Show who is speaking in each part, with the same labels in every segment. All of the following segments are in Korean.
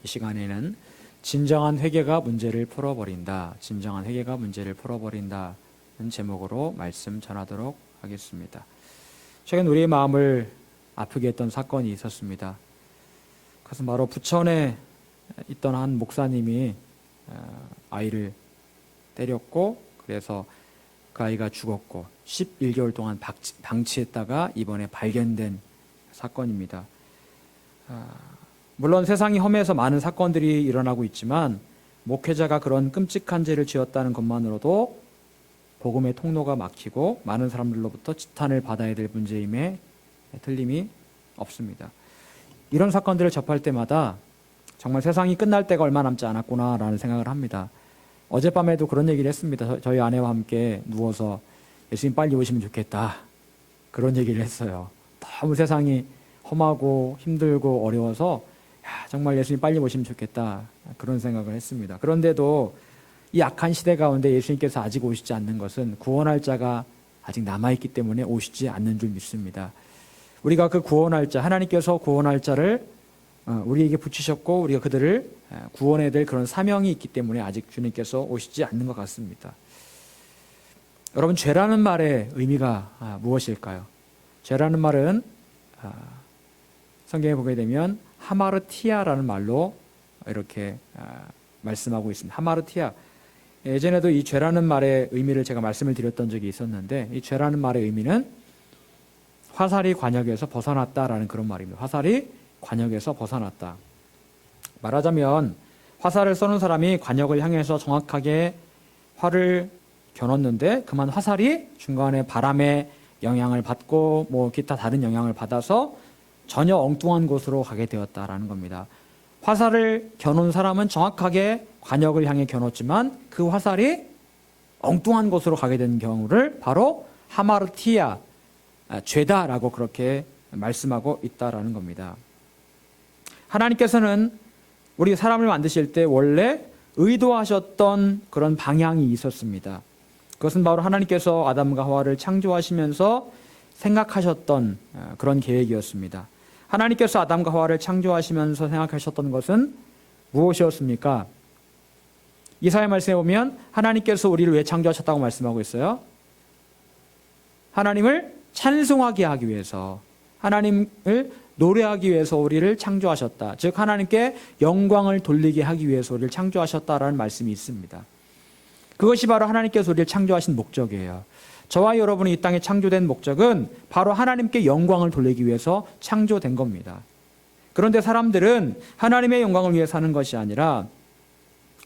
Speaker 1: 이 시간에는 진정한 회개가 문제를 풀어버린다. 진정한 회개가 문제를 풀어버린다는 제목으로 말씀 전하도록 하겠습니다. 최근 우리의 마음을 아프게 했던 사건이 있었습니다. 그것은 바로 부천에 있던 한 목사님이 아이를 때렸고, 그래서 그 아이가 죽었고 11개월 동안 방치했다가 이번에 발견된 사건입니다. 물론 세상이 험해서 많은 사건들이 일어나고 있지만 목회자가 그런 끔찍한 죄를 지었다는 것만으로도 복음의 통로가 막히고 많은 사람들로부터 지탄을 받아야 될 문제임에 틀림이 없습니다. 이런 사건들을 접할 때마다 정말 세상이 끝날 때가 얼마 남지 않았구나라는 생각을 합니다. 어젯밤에도 그런 얘기를 했습니다. 저희 아내와 함께 누워서 예수님 빨리 오시면 좋겠다, 그런 얘기를 했어요. 너무 세상이 험하고 힘들고 어려워서 정말 예수님 빨리 오시면 좋겠다, 그런 생각을 했습니다. 그런데도 이 악한 시대 가운데 예수님께서 아직 오시지 않는 것은 구원할 자가 아직 남아있기 때문에 오시지 않는 줄 믿습니다. 우리가 그 구원할 자, 하나님께서 구원할 자를 우리에게 붙이셨고 우리가 그들을 구원해야 될 그런 사명이 있기 때문에 아직 주님께서 오시지 않는 것 같습니다. 여러분, 죄라는 말의 의미가 무엇일까요? 죄라는 말은 성경에 보게 되면 하마르티아라는 말로 이렇게 말씀하고 있습니다. 하마르티아. 예전에도 이 죄라는 말의 의미를 제가 말씀을 드렸던 적이 있었는데, 이 죄라는 말의 의미는 화살이 관역에서 벗어났다라는 그런 말입니다. 화살이 관역에서 벗어났다. 말하자면 화살을 쏘는 사람이 관역을 향해서 정확하게 활을 겨눴는데 그만 화살이 중간에 바람의 영향을 받고 기타 다른 영향을 받아서 전혀 엉뚱한 곳으로 가게 되었다라는 겁니다. 화살을 겨눈 사람은 정확하게 관역을 향해 겨눴지만 그 화살이 엉뚱한 곳으로 가게 된 경우를 바로 하마르티아, 죄다라고 그렇게 말씀하고 있다라는 겁니다. 하나님께서는 우리 사람을 만드실 때 원래 의도하셨던 그런 방향이 있었습니다. 그것은 바로 하나님께서 아담과 하와를 창조하시면서 생각하셨던 그런 계획이었습니다. 하나님께서 아담과 하와를 창조하시면서 생각하셨던 것은 무엇이었습니까? 이사야 말씀에 보면 하나님께서 우리를 왜 창조하셨다고 말씀하고 있어요? 하나님을 찬송하게 하기 위해서, 하나님을 노래하기 위해서 우리를 창조하셨다. 즉 하나님께 영광을 돌리게 하기 위해서 우리를 창조하셨다라는 말씀이 있습니다. 그것이 바로 하나님께서 우리를 창조하신 목적이에요. 저와 여러분이 이 땅에 창조된 목적은 바로 하나님께 영광을 돌리기 위해서 창조된 겁니다. 그런데 사람들은 하나님의 영광을 위해 사는 것이 아니라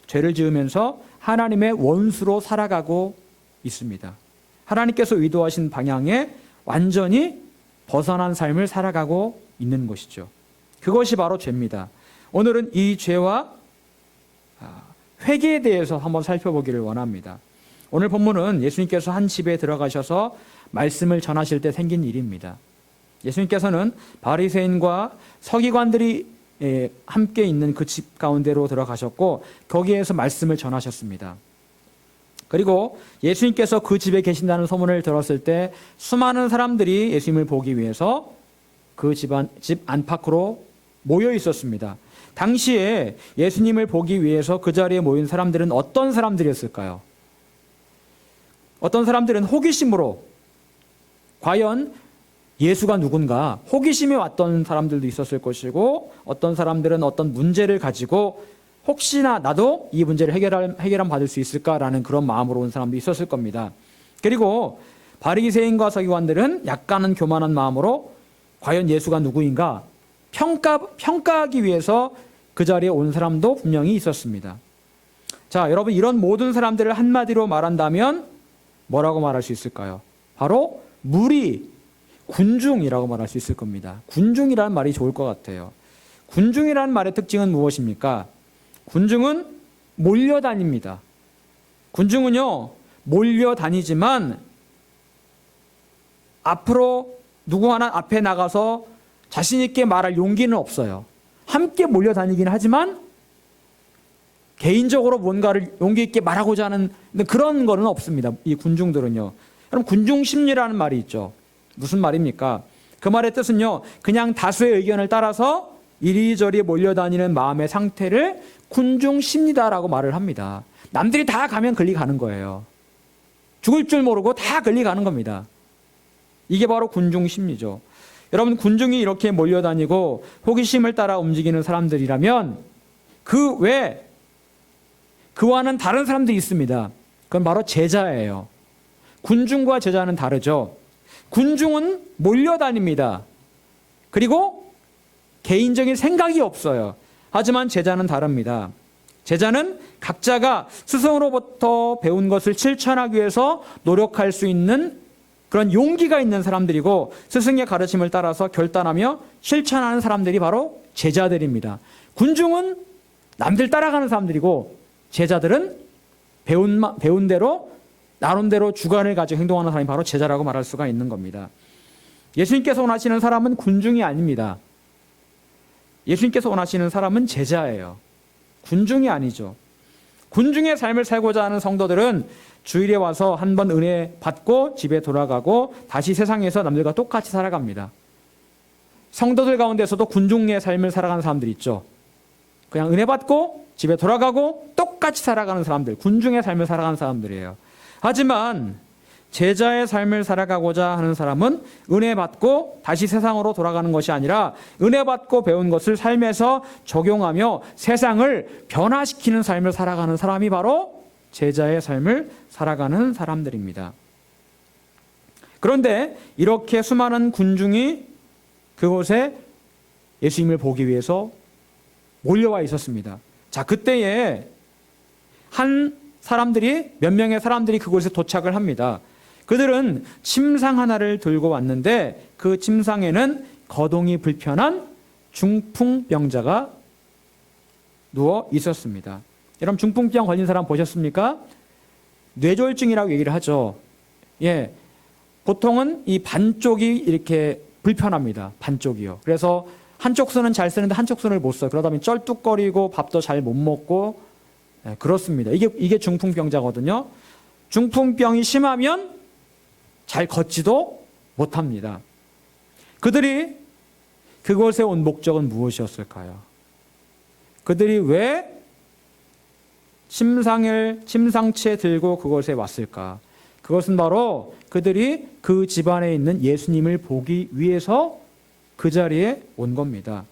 Speaker 1: 죄를 지으면서 하나님의 원수로 살아가고 있습니다. 하나님께서 의도하신 방향에 완전히 벗어난 삶을 살아가고 있는 것이죠. 그것이 바로 죄입니다. 오늘은 이 죄와 회개에 대해서 한번 살펴보기를 원합니다. 오늘 본문은 예수님께서 한 집에 들어가셔서 말씀을 전하실 때 생긴 일입니다. 예수님께서는 바리새인과 서기관들이 함께 있는 그 집 가운데로 들어가셨고 거기에서 말씀을 전하셨습니다. 그리고 예수님께서 그 집에 계신다는 소문을 들었을 때 수많은 사람들이 예수님을 보기 위해서 그 집 안팎으로 모여 있었습니다. 당시에 예수님을 보기 위해서 그 자리에 모인 사람들은 어떤 사람들이었을까요? 어떤 사람들은 호기심으로 과연 예수가 누군가 호기심에 왔던 사람들도 있었을 것이고, 어떤 사람들은 어떤 문제를 가지고 혹시나 나도 이 문제를 해결함 받을 수 있을까라는 그런 마음으로 온 사람도 있었을 겁니다. 그리고 바리새인과 서기관들은 약간은 교만한 마음으로 과연 예수가 누구인가 평가하기 위해서 그 자리에 온 사람도 분명히 있었습니다. 자, 여러분, 이런 모든 사람들을 한마디로 말한다면 뭐라고 말할 수 있을까요? 바로 무리, 군중이라고 말할 수 있을 겁니다. 군중이라는 말이 좋을 것 같아요. 군중이라는 말의 특징은 무엇입니까? 군중은 몰려다닙니다. 군중은요, 몰려다니지만 앞으로 누구 하나 앞에 나가서 자신 있게 말할 용기는 없어요. 함께 몰려다니긴 하지만 개인적으로 뭔가를 용기 있게 말하고자 하는 그런 거는 없습니다. 이 군중들은요. 여러분, 군중 심리라는 말이 있죠. 무슨 말입니까? 그 말의 뜻은요, 그냥 다수의 의견을 따라서 이리저리 몰려다니는 마음의 상태를 군중심리다라고 말을 합니다. 남들이 다 가면 글리 가는 거예요. 죽을 줄 모르고 다 글리 가는 겁니다. 이게 바로 군중심리죠. 여러분, 군중이 이렇게 몰려다니고 호기심을 따라 움직이는 사람들이라면 그 외에 그와는 다른 사람들이 있습니다. 그건 바로 제자예요. 군중과 제자는 다르죠. 군중은 몰려다닙니다. 그리고 개인적인 생각이 없어요. 하지만 제자는 다릅니다. 제자는 각자가 스승으로부터 배운 것을 실천하기 위해서 노력할 수 있는 그런 용기가 있는 사람들이고, 스승의 가르침을 따라서 결단하며 실천하는 사람들이 바로 제자들입니다. 군중은 남들 따라가는 사람들이고, 제자들은 배운 대로 나름대로 주관을 가지고 행동하는 사람이 바로 제자라고 말할 수가 있는 겁니다. 예수님께서 원하시는 사람은 군중이 아닙니다. 예수님께서 원하시는 사람은 제자예요. 군중이 아니죠. 군중의 삶을 살고자 하는 성도들은 주일에 와서 한 번 은혜 받고 집에 돌아가고 다시 세상에서 남들과 똑같이 살아갑니다. 성도들 가운데서도 군중의 삶을 살아가는 사람들이 있죠. 그냥 은혜 받고 집에 돌아가고 똑같이 살아가는 사람들, 군중의 삶을 살아가는 사람들이에요. 하지만 제자의 삶을 살아가고자 하는 사람은 은혜 받고 다시 세상으로 돌아가는 것이 아니라 은혜 받고 배운 것을 삶에서 적용하며 세상을 변화시키는 삶을 살아가는 사람이 바로 제자의 삶을 살아가는 사람들입니다. 그런데 이렇게 수많은 군중이 그곳에 예수님을 보기 위해서 몰려와 있었습니다. 자, 그때에 몇 명의 사람들이 그곳에 도착을 합니다. 그들은 침상 하나를 들고 왔는데 그 침상에는 거동이 불편한 중풍병자가 누워 있었습니다. 여러분, 중풍병 걸린 사람 보셨습니까? 뇌졸중이라고 얘기를 하죠. 예, 보통은 이 반쪽이 이렇게 불편합니다. 반쪽이요. 그래서 한쪽 손은 잘 쓰는데 한쪽 손을 못 써요. 그러다 보니 쩔뚝거리고 밥도 잘 못 먹고, 예, 그렇습니다. 이게 중풍병자거든요. 중풍병이 심하면 잘 걷지도 못합니다. 그들이 그곳에 온 목적은 무엇이었을까요? 그들이 왜 침상채 들고 그곳에 왔을까? 그것은 바로 그들이 그 집안에 있는 예수님을 보기 위해서 그 자리에 온 겁니다.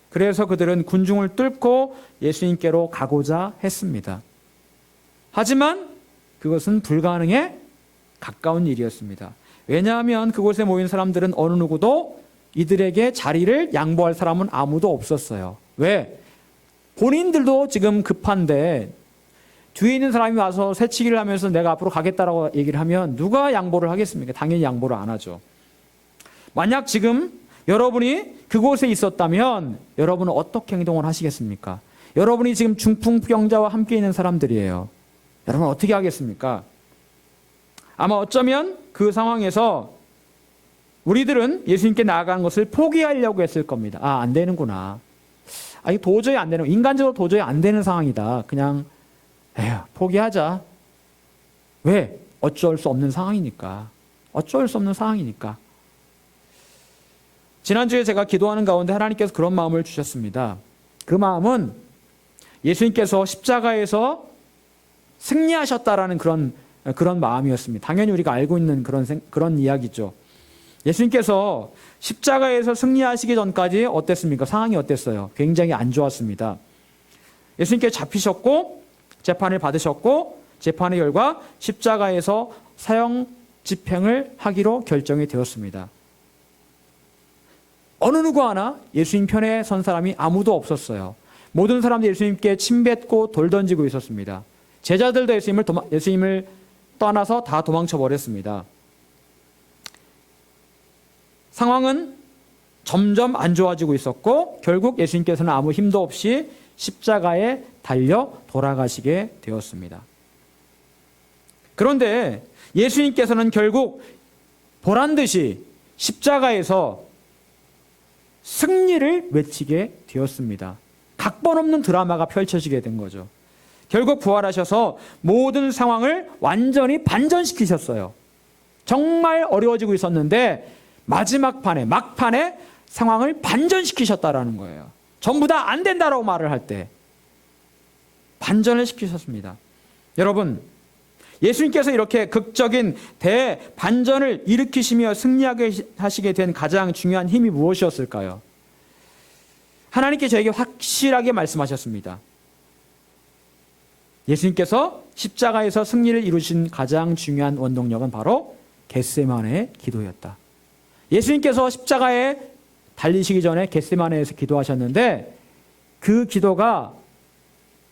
Speaker 1: 그래서 그들은 군중을 뚫고 예수님께로 가고자 했습니다. 하지만 그것은 불가능에 가까운 일이었습니다. 왜냐하면 그곳에 모인 사람들은 어느 누구도 이들에게 자리를 양보할 사람은 아무도 없었어요. 왜? 본인들도 지금 급한데 뒤에 있는 사람이 와서 새치기를 하면서 내가 앞으로 가겠다라고 얘기를 하면 누가 양보를 하겠습니까? 당연히 양보를 안 하죠. 만약 지금 여러분이 그곳에 있었다면 여러분은 어떻게 행동을 하시겠습니까? 여러분이 지금 중풍병자와 함께 있는 사람들이에요. 여러분 어떻게 하겠습니까? 아마 어쩌면 그 상황에서 우리들은 예수님께 나아가는 것을 포기하려고 했을 겁니다. 아, 안 되는구나. 아, 이거 도저히 안 되는, 인간적으로 도저히 안 되는 상황이다. 그냥 에휴, 포기하자. 왜? 어쩔 수 없는 상황이니까. 어쩔 수 없는 상황이니까. 지난주에 제가 기도하는 가운데 하나님께서 그런 마음을 주셨습니다. 그 마음은 예수님께서 십자가에서 승리하셨다라는 그런 마음이었습니다. 당연히 우리가 알고 있는 그런 이야기죠. 예수님께서 십자가에서 승리하시기 전까지 어땠습니까? 상황이 어땠어요? 굉장히 안 좋았습니다. 예수님께서 잡히셨고 재판을 받으셨고 재판의 결과 십자가에서 사형 집행을 하기로 결정이 되었습니다. 어느 누구 하나 예수님 편에 선 사람이 아무도 없었어요. 모든 사람들이 예수님께 침뱉고 돌 던지고 있었습니다. 제자들도 예수님을 떠나서 다 도망쳐 버렸습니다. 상황은 점점 안 좋아지고 있었고 결국 예수님께서는 아무 힘도 없이 십자가에 달려 돌아가시게 되었습니다. 그런데 예수님께서는 결국 보란듯이 십자가에서 승리를 외치게 되었습니다. 각본 없는 드라마가 펼쳐지게 된 거죠. 결국 부활하셔서 모든 상황을 완전히 반전시키셨어요. 정말 어려워지고 있었는데 마지막 판에, 막판에 상황을 반전시키셨다라는 거예요. 전부 다 안 된다라고 말을 할 때 반전을 시키셨습니다. 여러분, 예수님께서 이렇게 극적인 대반전을 일으키시며 승리하게 하시게 된 가장 중요한 힘이 무엇이었을까요? 하나님께 저에게 확실하게 말씀하셨습니다. 예수님께서 십자가에서 승리를 이루신 가장 중요한 원동력은 바로 겟세마네의 기도였다. 예수님께서 십자가에 달리시기 전에 겟세마네에서 기도하셨는데 그 기도가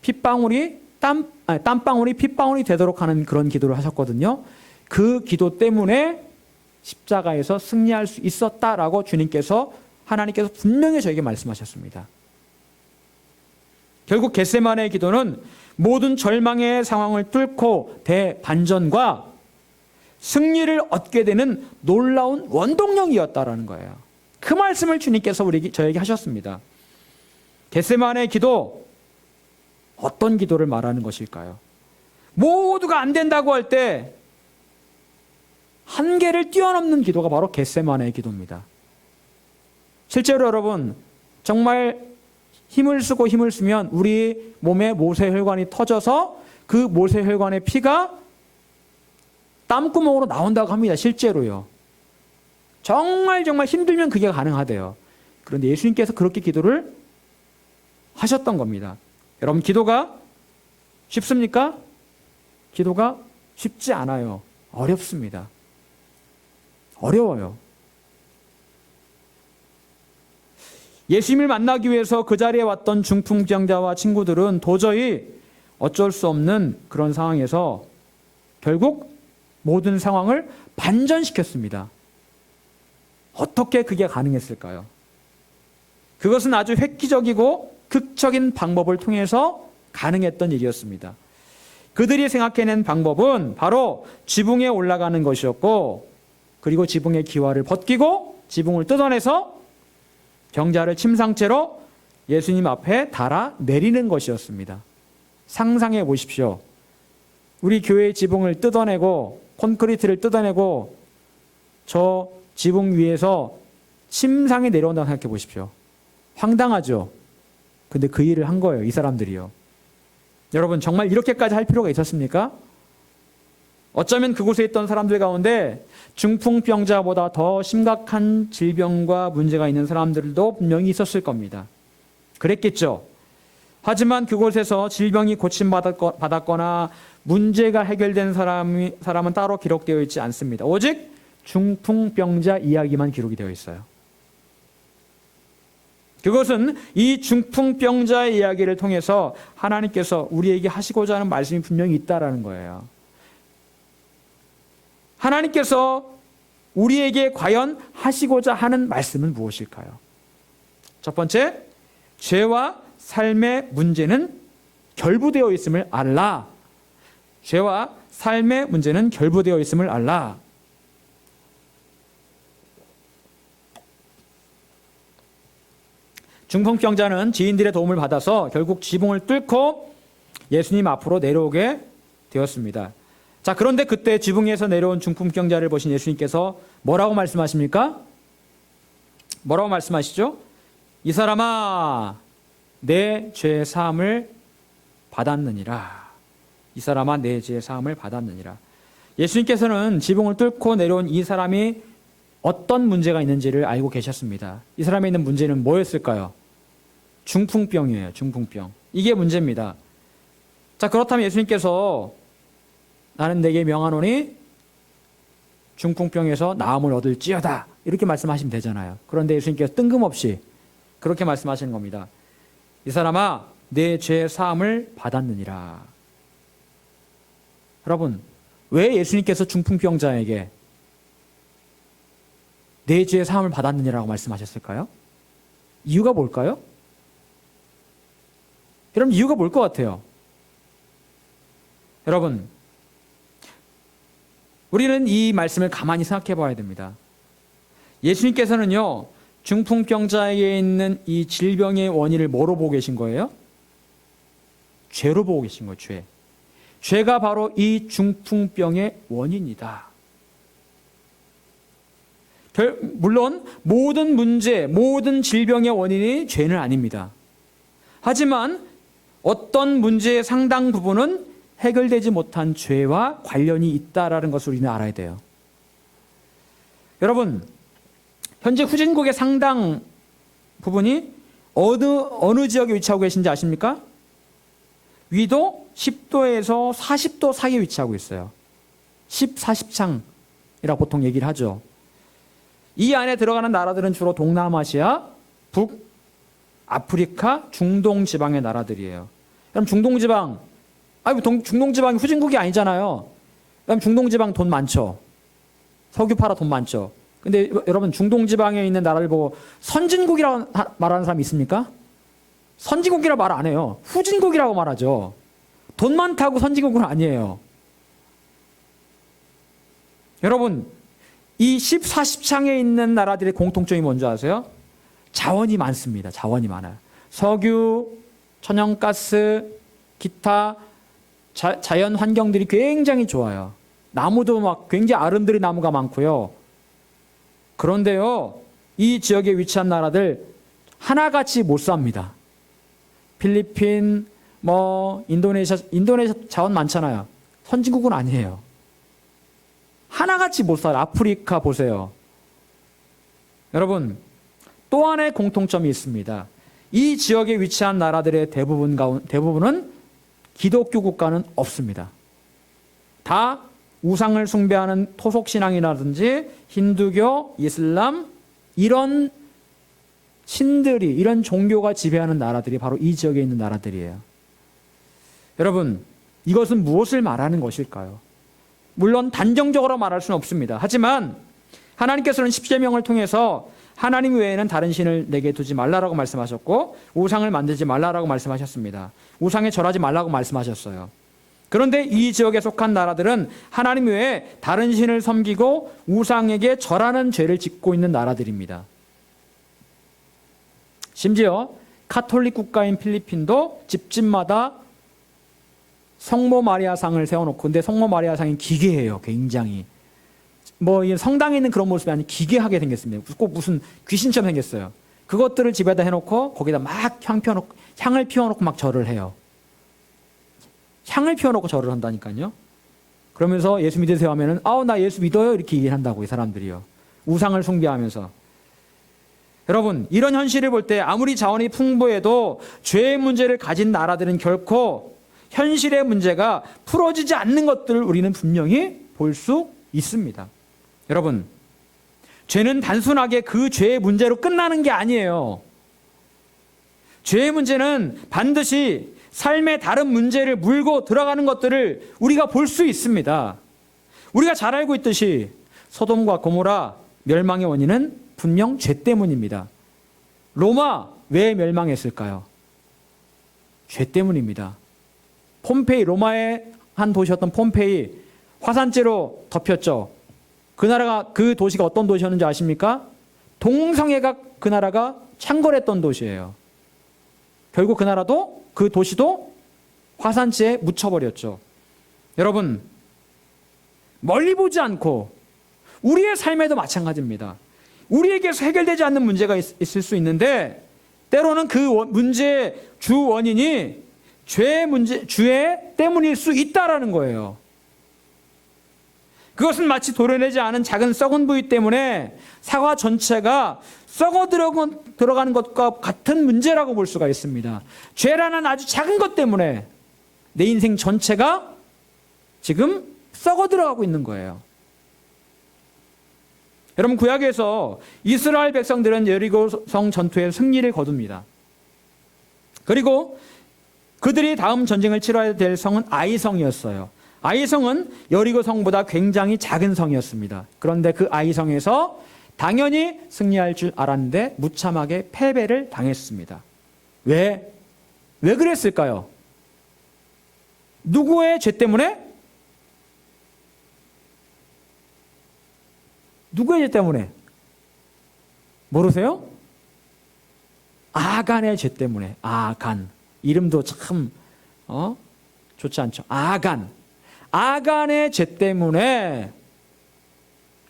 Speaker 1: 땀방울이 핏방울이 되도록 하는 그런 기도를 하셨거든요. 그 기도 때문에 십자가에서 승리할 수 있었다라고 하나님께서 분명히 저에게 말씀하셨습니다. 결국 겟세마네의 기도는 모든 절망의 상황을 뚫고 대반전과 승리를 얻게 되는 놀라운 원동력이었다라는 거예요. 그 말씀을 주님께서 저에게 하셨습니다. 겟세마네의 기도, 어떤 기도를 말하는 것일까요? 모두가 안 된다고 할 때 한계를 뛰어넘는 기도가 바로 겟세마네의 기도입니다. 실제로 여러분, 정말 힘을 쓰면 우리 몸에 모세혈관이 터져서 그 모세혈관의 피가 땀구멍으로 나온다고 합니다. 실제로요. 정말 힘들면 그게 가능하대요. 그런데 예수님께서 그렇게 기도를 하셨던 겁니다. 여러분, 기도가 쉽습니까? 기도가 쉽지 않아요. 어렵습니다. 어려워요. 예수님을 만나기 위해서 그 자리에 왔던 중풍병자와 친구들은 도저히 어쩔 수 없는 그런 상황에서 결국 모든 상황을 반전시켰습니다. 어떻게 그게 가능했을까요? 그것은 아주 획기적이고 극적인 방법을 통해서 가능했던 일이었습니다. 그들이 생각해낸 방법은 바로 지붕에 올라가는 것이었고, 그리고 지붕의 기와를 벗기고 지붕을 뜯어내서 병자를 침상채로 예수님 앞에 달아 내리는 것이었습니다. 상상해 보십시오. 우리 교회의 지붕을 뜯어내고 콘크리트를 뜯어내고 저 지붕 위에서 침상에 내려온다고 생각해 보십시오. 황당하죠? 근데 그 일을 한 거예요, 이 사람들이요. 여러분, 정말 이렇게까지 할 필요가 있었습니까? 어쩌면 그곳에 있던 사람들 가운데 중풍병자보다 더 심각한 질병과 문제가 있는 사람들도 분명히 있었을 겁니다. 그랬겠죠. 하지만 그곳에서 질병이 고침받았거나 문제가 해결된 사람은 따로 기록되어 있지 않습니다. 오직 중풍병자 이야기만 기록이 되어 있어요. 그것은 이 중풍병자의 이야기를 통해서 하나님께서 우리에게 하시고자 하는 말씀이 분명히 있다라는 거예요. 하나님께서 우리에게 과연 하시고자 하는 말씀은 무엇일까요? 첫 번째, 죄와 삶의 문제는 결부되어 있음을 알라. 죄와 삶의 문제는 결부되어 있음을 알라. 중풍병자는 지인들의 도움을 받아서 결국 지붕을 뚫고 예수님 앞으로 내려오게 되었습니다. 자, 그런데 그때 지붕에서 내려온 중풍병자를 보신 예수님께서 뭐라고 말씀하십니까? 뭐라고 말씀하시죠? 이 사람아, 내 죄 사함을 받았느니라. 이 사람아, 내 죄 사함을 받았느니라. 예수님께서는 지붕을 뚫고 내려온 이 사람이 어떤 문제가 있는지를 알고 계셨습니다. 이 사람에 있는 문제는 뭐였을까요? 중풍병이에요. 중풍병. 이게 문제입니다. 자, 그렇다면 예수님께서 나는 내게 명하노니 중풍병에서 나음을 얻을지어다, 이렇게 말씀하시면 되잖아요. 그런데 예수님께서 뜬금없이 그렇게 말씀하시는 겁니다. 이 사람아, 내 죄 사함을 받았느니라. 여러분, 왜 예수님께서 중풍병자에게 내 죄 사함을 받았느니라고 말씀하셨을까요? 이유가 뭘까요? 여러분, 이유가 뭘 것 같아요? 여러분, 우리는 이 말씀을 가만히 생각해 봐야 됩니다. 예수님께서는요, 중풍병자에게 있는 이 질병의 원인을 뭐로 보고 계신 거예요? 죄로 보고 계신 거예요, 죄. 죄가 바로 이 중풍병의 원인이다. 물론 모든 문제, 모든 질병의 원인이 죄는 아닙니다. 하지만 어떤 문제의 상당 부분은 해결되지 못한 죄와 관련이 있다라는 것을 우리는 알아야 돼요. 여러분, 현재 후진국의 상당 부분이 어느 지역에 위치하고 계신지 아십니까? 위도 10도에서 40도 사이에 위치하고 있어요. 10, 40창이라고 보통 얘기를 하죠. 이 안에 들어가는 나라들은 주로 동남아시아, 북, 아프리카, 중동 지방의 나라들이에요. 그럼 중동 지방, 중동 지방이 후진국이 아니잖아요. 그럼 중동 지방 돈 많죠. 석유 팔아 돈 많죠. 근데 여러분, 중동 지방에 있는 나라를 보고 선진국이라고 말하는 사람이 있습니까? 선진국이라고 말 안 해요. 후진국이라고 말하죠. 돈 많다고 선진국은 아니에요. 여러분, 이 10, 40창에 있는 나라들의 공통점이 뭔지 아세요? 자원이 많습니다. 자원이 많아요. 석유, 천연가스, 기타 자연 환경들이 굉장히 좋아요. 나무도 막 굉장히 아름드리 나무가 많고요. 그런데요, 이 지역에 위치한 나라들 하나같이 못 삽니다. 필리핀, 인도네시아 자원 많잖아요. 선진국은 아니에요. 하나같이 못 살아요. 아프리카 보세요. 여러분, 또 하나의 공통점이 있습니다. 이 지역에 위치한 나라들의 대부분은 기독교 국가는 없습니다. 다 우상을 숭배하는 토속신앙이라든지 힌두교, 이슬람, 이런 신들이, 이런 종교가 지배하는 나라들이 바로 이 지역에 있는 나라들이에요. 여러분, 이것은 무엇을 말하는 것일까요? 물론 단정적으로 말할 수는 없습니다. 하지만 하나님께서는 십계명을 통해서 하나님 외에는 다른 신을 내게 두지 말라라고 말씀하셨고, 우상을 만들지 말라라고 말씀하셨습니다. 우상에 절하지 말라고 말씀하셨어요. 그런데 이 지역에 속한 나라들은 하나님 외에 다른 신을 섬기고 우상에게 절하는 죄를 짓고 있는 나라들입니다. 심지어 카톨릭 국가인 필리핀도 집집마다 성모 마리아상을 세워놓고, 근데 성모 마리아상이 기괴해요. 굉장히 이 성당에 있는 그런 모습이 아니라 기괴하게 생겼습니다. 꼭 무슨 귀신처럼 생겼어요. 그것들을 집에다 해놓고 거기다 막 향을 피워놓고 막 절을 해요. 향을 피워놓고 절을 한다니까요. 그러면서 예수 믿으세요 하면은 나 예수 믿어요 이렇게 얘기를 한다고, 이 사람들이요. 우상을 숭배하면서. 여러분, 이런 현실을 볼 때 아무리 자원이 풍부해도 죄의 문제를 가진 나라들은 결코 현실의 문제가 풀어지지 않는 것들을 우리는 분명히 볼 수 있습니다. 여러분, 죄는 단순하게 그 죄의 문제로 끝나는 게 아니에요. 죄의 문제는 반드시 삶의 다른 문제를 물고 들어가는 것들을 우리가 볼 수 있습니다. 우리가 잘 알고 있듯이 소돔과 고모라 멸망의 원인은 분명 죄 때문입니다. 로마 왜 멸망했을까요? 죄 때문입니다. 폼페이, 로마의 한 도시였던 폼페이, 화산재로 덮였죠. 그 도시가 어떤 도시였는지 아십니까? 동성애가 그 나라가 창궐했던 도시예요. 결국 그 도시도 화산재에 묻혀버렸죠. 여러분, 멀리 보지 않고 우리의 삶에도 마찬가지입니다. 우리에게서 해결되지 않는 문제가 있을 수 있는데, 때로는 그 문제의 주 원인이 죄 때문일 수 있다라는 거예요. 그것은 마치 도려내지 않은 작은 썩은 부위 때문에 사과 전체가 썩어 들어가는 것과 같은 문제라고 볼 수가 있습니다. 죄라는 아주 작은 것 때문에 내 인생 전체가 지금 썩어 들어가고 있는 거예요. 여러분, 구약에서 이스라엘 백성들은 여리고성 전투에 승리를 거둡니다. 그리고 그들이 다음 전쟁을 치러야 될 성은 아이성이었어요. 아이성은 여리고성보다 굉장히 작은 성이었습니다. 그런데 그 아이성에서 당연히 승리할 줄 알았는데 무참하게 패배를 당했습니다. 왜 그랬을까요? 누구의 죄 때문에? 누구의 죄 때문에? 모르세요? 아간의 죄 때문에. 아간. 이름도 참 좋지 않죠. 아간의 죄 때문에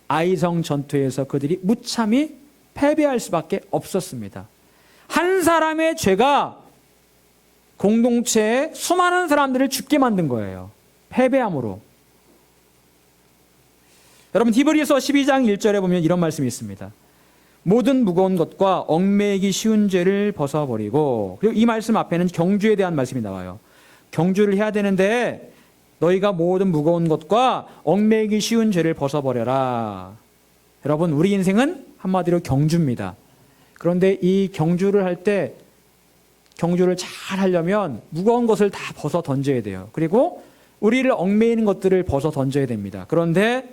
Speaker 1: 아이성 전투에서 그들이 무참히 패배할 수밖에 없었습니다. 한 사람의 죄가 공동체에 수많은 사람들을 죽게 만든 거예요. 패배함으로. 여러분 히브리서 12장 1절에 보면 이런 말씀이 있습니다. 모든 무거운 것과 얽매이기 쉬운 죄를 벗어버리고, 그리고 이 말씀 앞에는 경주에 대한 말씀이 나와요. 경주를 해야 되는데 너희가 모든 무거운 것과 얽매이기 쉬운 죄를 벗어버려라. 여러분 우리 인생은 한마디로 경주입니다. 그런데 이 경주를 할 때 경주를 잘 하려면 무거운 것을 다 벗어 던져야 돼요. 그리고 우리를 얽매이는 것들을 벗어 던져야 됩니다. 그런데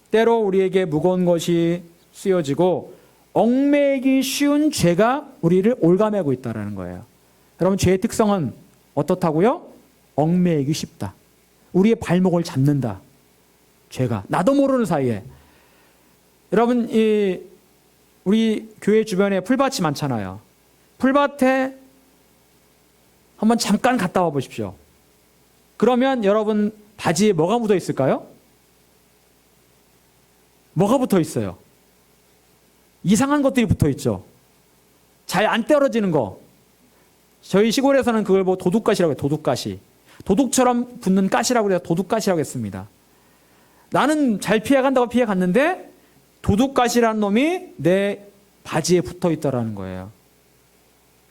Speaker 1: 때로 우리에게 무거운 것이 쓰여지고 얽매이기 쉬운 죄가 우리를 올가매고 있다는 거예요. 여러분 죄의 특성은 어떻다고요? 얽매이기 쉽다. 우리의 발목을 잡는다. 죄가 나도 모르는 사이에. 여러분 우리 교회 주변에 풀밭이 많잖아요. 풀밭에 한번 잠깐 갔다 와 보십시오. 그러면 여러분 바지에 뭐가 묻어 있을까요? 뭐가 붙어 있어요? 이상한 것들이 붙어 있죠. 잘 안 떨어지는 거. 저희 시골에서는 그걸 뭐 도둑가시라고 해요. 도둑가시. 도둑처럼 붙는 가시라고 해서 도둑가시라고 했습니다. 나는 잘 피해간다고 피해갔는데 도둑가시라는 놈이 내 바지에 붙어 있다라는 거예요.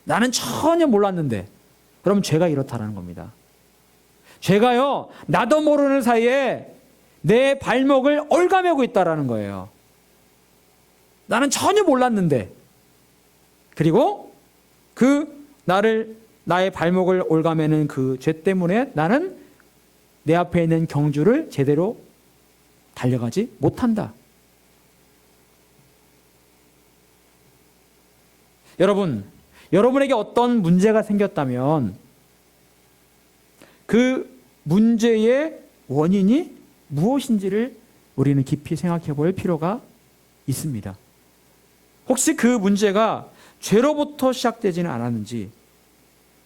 Speaker 1: 나는 전혀 몰랐는데. 그럼 죄가 이렇다라는 겁니다. 죄가요, 나도 모르는 사이에 내 발목을 얽어매고 있다라는 거예요. 나는 전혀 몰랐는데. 그리고 나의 발목을 얽어매는 그 죄 때문에 나는 내 앞에 있는 경주를 제대로 달려가지 못한다. 여러분에게 어떤 문제가 생겼다면 그 문제의 원인이 무엇인지를 우리는 깊이 생각해 볼 필요가 있습니다. 혹시 그 문제가 죄로부터 시작되지는 않았는지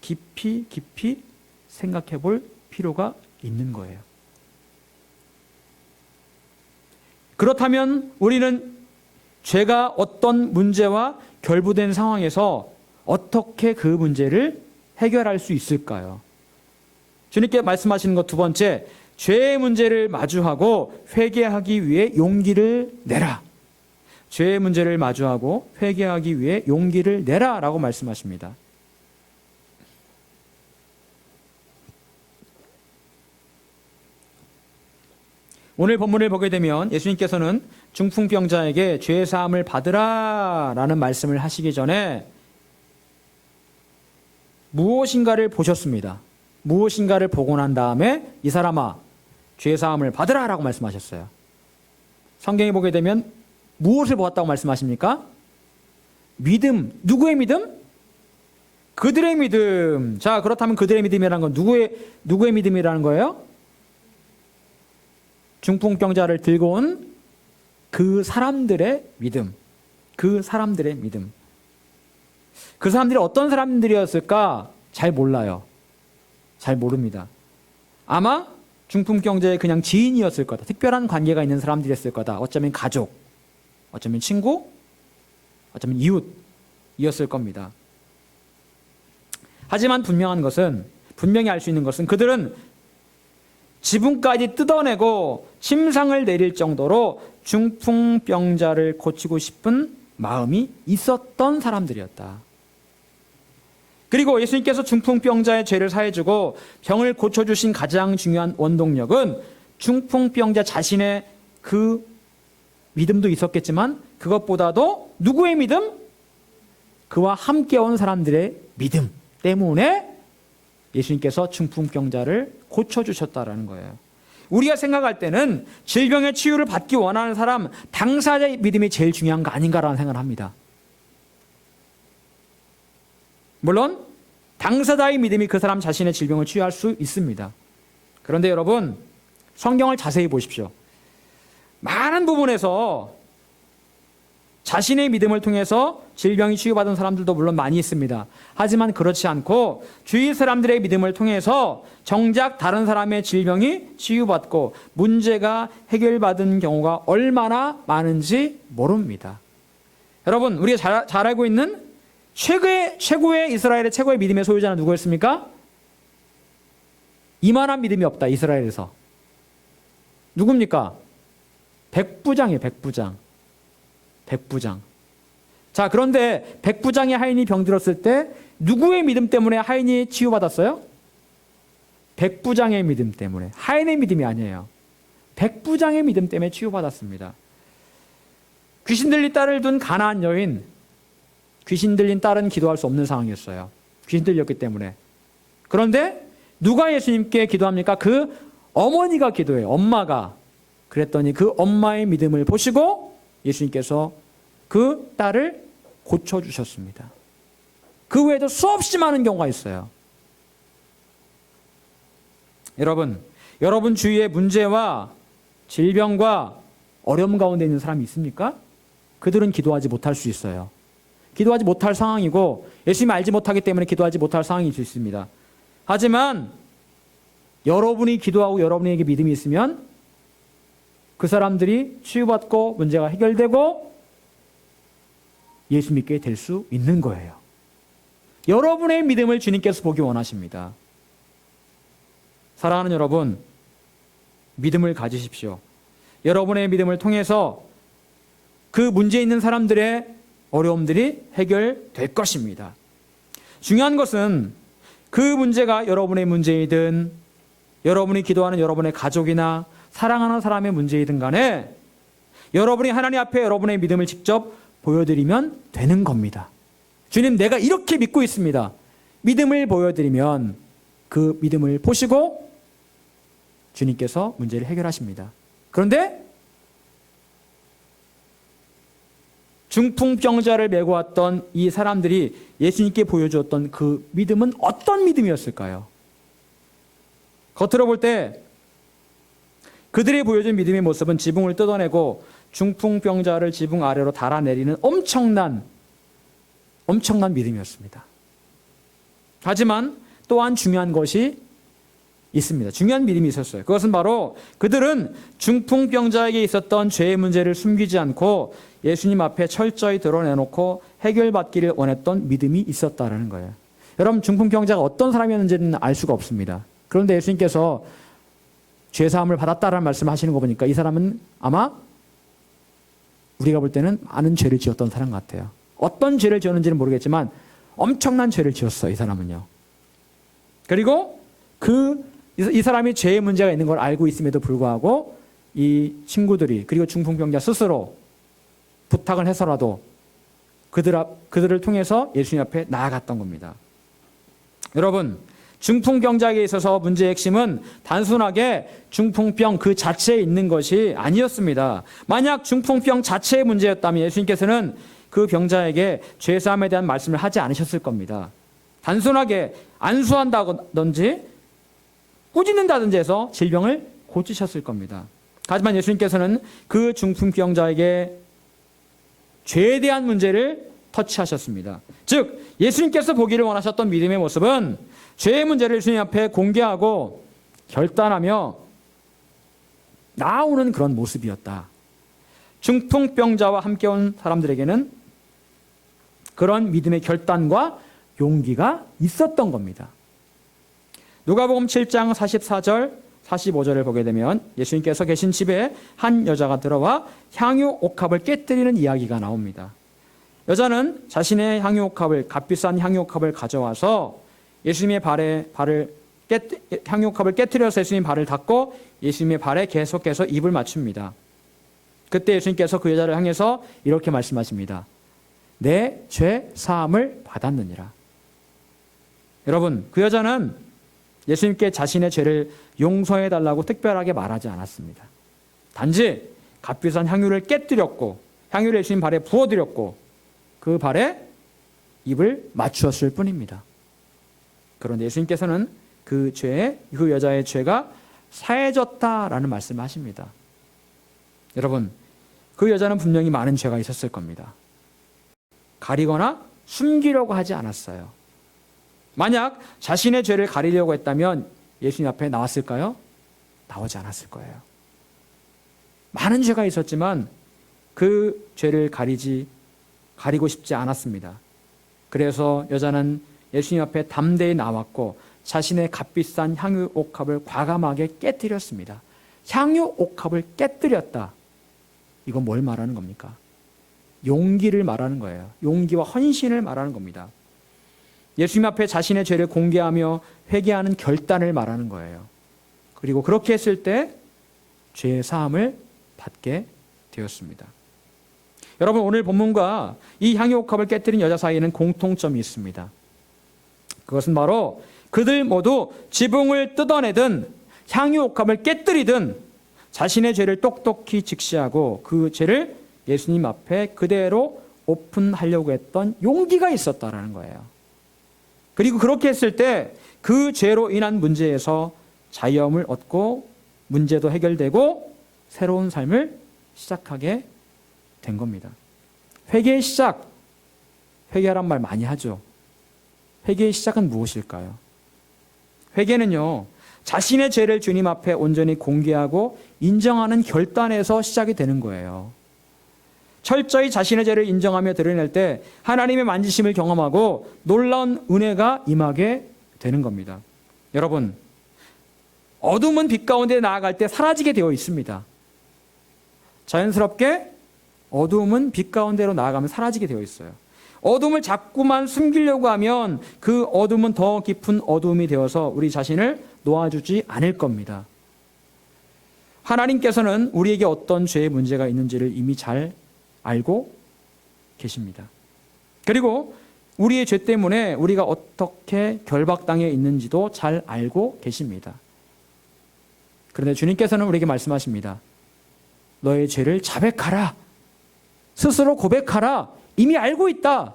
Speaker 1: 깊이 생각해 볼 필요가 있는 거예요. 그렇다면 우리는 죄가 어떤 문제와 결부된 상황에서 어떻게 그 문제를 해결할 수 있을까요? 주님께 말씀하시는 것 두 번째, 죄의 문제를 마주하고 회개하기 위해 용기를 내라. 죄의 문제를 마주하고 회개하기 위해 용기를 내라 라고 말씀하십니다. 오늘 본문을 보게 되면 예수님께서는 중풍병자에게 죄 사함을 받으라 라는 말씀을 하시기 전에 무엇인가를 보셨습니다. 무엇인가를 보고 난 다음에 이 사람아 죄 사함을 받으라 라고 말씀하셨어요. 성경에 보게 되면 무엇을 보았다고 말씀하십니까? 믿음. 누구의 믿음? 그들의 믿음. 자, 그렇다면 그들의 믿음이라는 건 누구의 믿음이라는 거예요? 중풍병자를 들고 온 그 사람들의 믿음. 그 사람들의 믿음. 그 사람들이 어떤 사람들이었을까? 잘 몰라요. 잘 모릅니다. 아마 중풍병자의 그냥 지인이었을 거다. 특별한 관계가 있는 사람들이었을 거다. 어쩌면 가족, 어쩌면 친구, 어쩌면 이웃이었을 겁니다. 하지만 분명히 알 수 있는 것은 그들은 지붕까지 뜯어내고 침상을 내릴 정도로 중풍병자를 고치고 싶은 마음이 있었던 사람들이었다. 그리고 예수님께서 중풍병자의 죄를 사해주고 병을 고쳐주신 가장 중요한 원동력은 중풍병자 자신의 그 믿음도 있었겠지만 그것보다도 누구의 믿음? 그와 함께 온 사람들의 믿음 때문에 예수님께서 중풍병자를 고쳐주셨다라는 거예요. 우리가 생각할 때는 질병의 치유를 받기 원하는 사람, 당사자의 믿음이 제일 중요한 거 아닌가라는 생각을 합니다. 물론 당사자의 믿음이 그 사람 자신의 질병을 치유할 수 있습니다. 그런데 여러분, 성경을 자세히 보십시오. 많은 부분에서 자신의 믿음을 통해서 질병이 치유받은 사람들도 물론 많이 있습니다. 하지만 그렇지 않고 주위 사람들의 믿음을 통해서 정작 다른 사람의 질병이 치유받고 문제가 해결받은 경우가 얼마나 많은지 모릅니다. 여러분, 우리가 잘 알고 있는 최고의 이스라엘의 최고의 믿음의 소유자는 누구였습니까? 이만한 믿음이 없다, 이스라엘에서. 누굽니까? 백부장이에요, 백부장. 백부장. 자, 그런데 백부장의 하인이 병들었을 때 누구의 믿음 때문에 하인이 치유받았어요? 백부장의 믿음 때문에. 하인의 믿음이 아니에요. 백부장의 믿음 때문에 치유받았습니다. 귀신 들린 딸을 둔 가나안 여인, 귀신 들린 딸은 기도할 수 없는 상황이었어요. 귀신 들렸기 때문에. 그런데 누가 예수님께 기도합니까? 그 어머니가 기도해요. 엄마가. 그랬더니 그 엄마의 믿음을 보시고 예수님께서 그 딸을 고쳐주셨습니다. 그 외에도 수없이 많은 경우가 있어요. 여러분 주위에 문제와 질병과 어려움 가운데 있는 사람이 있습니까? 그들은 기도하지 못할 수 있어요. 기도하지 못할 상황이고 예수님이 알지 못하기 때문에 기도하지 못할 상황일 수 있습니다. 하지만 여러분이 기도하고 여러분에게 믿음이 있으면 그 사람들이 치유받고 문제가 해결되고 예수 믿게 될 수 있는 거예요. 여러분의 믿음을 주님께서 보기 원하십니다. 사랑하는 여러분, 믿음을 가지십시오. 여러분의 믿음을 통해서 그 문제 있는 사람들의 어려움들이 해결될 것입니다. 중요한 것은 그 문제가 여러분의 문제이든 여러분이 기도하는 여러분의 가족이나 사랑하는 사람의 문제이든 간에 여러분이 하나님 앞에 여러분의 믿음을 직접 보여드리면 되는 겁니다. 주님, 내가 이렇게 믿고 있습니다. 믿음을 보여드리면 그 믿음을 보시고 주님께서 문제를 해결하십니다. 그런데 중풍병자를 메고 왔던 이 사람들이 예수님께 보여주었던 그 믿음은 어떤 믿음이었을까요? 겉으로 볼 때 그들이 보여준 믿음의 모습은 지붕을 뜯어내고 중풍병자를 지붕 아래로 달아내리는 엄청난 믿음이었습니다. 하지만 또한 중요한 것이 있습니다. 중요한 믿음이 있었어요. 그것은 바로 그들은 중풍병자에게 있었던 죄의 문제를 숨기지 않고 예수님 앞에 철저히 드러내놓고 해결받기를 원했던 믿음이 있었다라는 거예요. 여러분, 중풍병자가 어떤 사람이었는지는 알 수가 없습니다. 그런데 예수님께서 죄사함을 받았다라는 말씀을 하시는 거 보니까 이 사람은 아마 우리가 볼 때는 많은 죄를 지었던 사람 같아요. 어떤 죄를 지었는지는 모르겠지만 엄청난 죄를 지었어요, 이 사람은요. 그리고 이 사람이 죄의 문제가 있는 걸 알고 있음에도 불구하고 이 친구들이 그리고 중풍병자 스스로 부탁을 해서라도 그들을 통해서 예수님 앞에 나아갔던 겁니다. 여러분, 중풍병자에게 있어서 문제의 핵심은 단순하게 중풍병 그 자체에 있는 것이 아니었습니다. 만약 중풍병 자체의 문제였다면 예수님께서는 그 병자에게 죄사함에 대한 말씀을 하지 않으셨을 겁니다. 단순하게 안수한다든지 꾸짖는다든지 해서 질병을 고치셨을 겁니다. 하지만 예수님께서는 그 중풍병자에게 죄에 대한 문제를 터치하셨습니다. 즉 예수님께서 보기를 원하셨던 믿음의 모습은 죄의 문제를 주님 앞에 공개하고 결단하며 나아오는 그런 모습이었다. 중풍병자와 함께 온 사람들에게는 그런 믿음의 결단과 용기가 있었던 겁니다. 누가복음 7장 44절 45절을 보게 되면 예수님께서 계신 집에 한 여자가 들어와 향유 옥합을 깨뜨리는 이야기가 나옵니다. 여자는 자신의 값비싼 향유 옥합을 가져와서 예수님의 향유 옥합을 깨뜨려서 예수님 발을 닦고 예수님의 발에 계속해서 입을 맞춥니다. 그때 예수님께서 그 여자를 향해서 이렇게 말씀하십니다. 내 죄 사함을 받았느니라. 여러분, 그 여자는 예수님께 자신의 죄를 용서해 달라고 특별하게 말하지 않았습니다. 단지 값비싼 향유를 깨뜨렸고 향유를 예수님 발에 부어드렸고 그 발에 입을 맞추었을 뿐입니다. 그런데 예수님께서는 그 여자의 죄가 사해졌다라는 말씀을 하십니다. 여러분, 그 여자는 분명히 많은 죄가 있었을 겁니다. 가리거나 숨기려고 하지 않았어요. 만약 자신의 죄를 가리려고 했다면 예수님 앞에 나왔을까요? 나오지 않았을 거예요. 많은 죄가 있었지만 그 죄를 가리고 싶지 않았습니다. 그래서 여자는 예수님 앞에 담대히 나왔고 자신의 값비싼 향유 옥합을 과감하게 깨뜨렸습니다. 향유 옥합을 깨뜨렸다. 이건 뭘 말하는 겁니까? 용기를 말하는 거예요. 용기와 헌신을 말하는 겁니다. 예수님 앞에 자신의 죄를 공개하며 회개하는 결단을 말하는 거예요. 그리고 그렇게 했을 때 죄의 사함을 받게 되었습니다. 여러분, 오늘 본문과 이 향유 옥합을 깨뜨린 여자 사이에는 공통점이 있습니다. 그것은 바로 그들 모두 지붕을 뜯어내든 향유 옥합을 깨뜨리든 자신의 죄를 똑똑히 직시하고 그 죄를 예수님 앞에 그대로 오픈하려고 했던 용기가 있었다라는 거예요. 그리고 그렇게 했을 때 그 죄로 인한 문제에서 자유함을 얻고 문제도 해결되고 새로운 삶을 시작하게 된 겁니다. 회개의 시작, 회개란 말 많이 하죠. 회개의 시작은 무엇일까요? 회개는요, 자신의 죄를 주님 앞에 온전히 공개하고 인정하는 결단에서 시작이 되는 거예요. 철저히 자신의 죄를 인정하며 드러낼 때 하나님의 만지심을 경험하고 놀라운 은혜가 임하게 되는 겁니다. 여러분, 어둠은 빛 가운데 나아갈 때 사라지게 되어 있습니다. 자연스럽게 어둠은 빛 가운데로 나아가면 사라지게 되어 있어요. 어둠을 자꾸만 숨기려고 하면 그 어둠은 더 깊은 어둠이 되어서 우리 자신을 놓아주지 않을 겁니다. 하나님께서는 우리에게 어떤 죄의 문제가 있는지를 이미 잘 알고 계십니다. 그리고 우리의 죄 때문에 우리가 어떻게 결박당해 있는지도 잘 알고 계십니다. 그런데 주님께서는 우리에게 말씀하십니다. 너의 죄를 자백하라. 스스로 고백하라. 이미 알고 있다.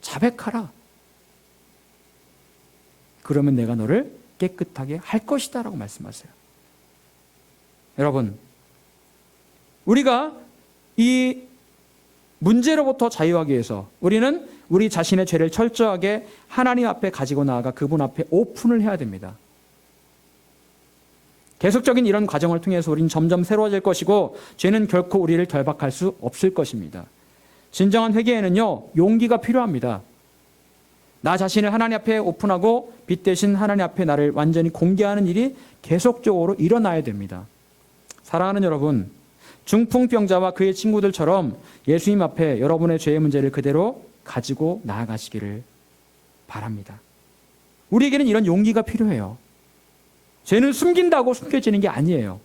Speaker 1: 자백하라. 그러면 내가 너를 깨끗하게 할 것이다 라고 말씀하세요. 여러분, 우리가 이 문제로부터 자유하기 위해서 우리는 우리 자신의 죄를 철저하게 하나님 앞에 가지고 나아가 그분 앞에 오픈을 해야 됩니다. 계속적인 이런 과정을 통해서 우리는 점점 새로워질 것이고 죄는 결코 우리를 결박할 수 없을 것입니다. 진정한 회개에는요, 용기가 필요합니다. 나 자신을 하나님 앞에 오픈하고 빛 대신 하나님 앞에 나를 완전히 공개하는 일이 계속적으로 일어나야 됩니다. 사랑하는 여러분, 중풍병자와 그의 친구들처럼 예수님 앞에 여러분의 죄의 문제를 그대로 가지고 나아가시기를 바랍니다. 우리에게는 이런 용기가 필요해요. 죄는 숨긴다고 숨겨지는 게 아니에요.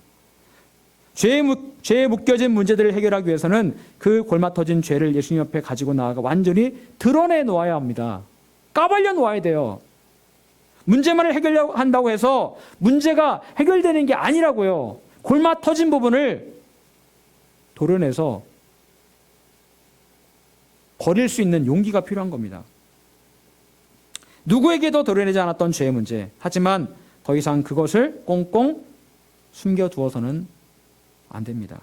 Speaker 1: 죄에 묶여진 문제들을 해결하기 위해서는 그 골마 터진 죄를 예수님 앞에 가지고 나아가 완전히 드러내 놓아야 합니다. 까발려 놓아야 돼요. 문제만을 해결한다고 해서 문제가 해결되는 게 아니라고요. 골마 터진 부분을 도려내서 버릴 수 있는 용기가 필요한 겁니다. 누구에게도 도려내지 않았던 죄의 문제. 하지만 더 이상 그것을 꽁꽁 숨겨두어서는 안 됩니다.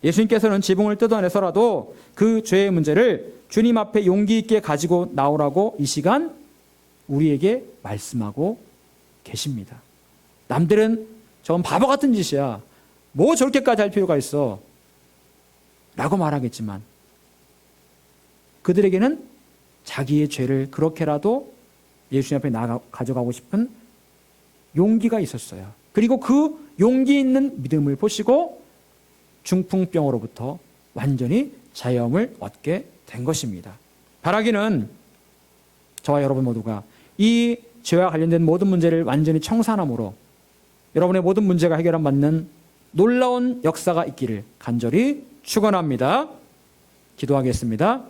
Speaker 1: 예수님께서는 지붕을 뜯어내서라도 그 죄의 문제를 주님 앞에 용기 있게 가지고 나오라고 이 시간 우리에게 말씀하고 계십니다. 남들은 저건 바보 같은 짓이야. 뭐 저렇게까지 할 필요가 있어. 라고 말하겠지만 그들에게는 자기의 죄를 그렇게라도 예수님 앞에 가져가고 싶은 용기가 있었어요. 그리고 그 용기 있는 믿음을 보시고 중풍병으로부터 완전히 자유함을 얻게 된 것입니다. 바라기는 저와 여러분 모두가 이 죄와 관련된 모든 문제를 완전히 청산함으로 여러분의 모든 문제가 해결받는 놀라운 역사가 있기를 간절히 축원합니다. 기도하겠습니다.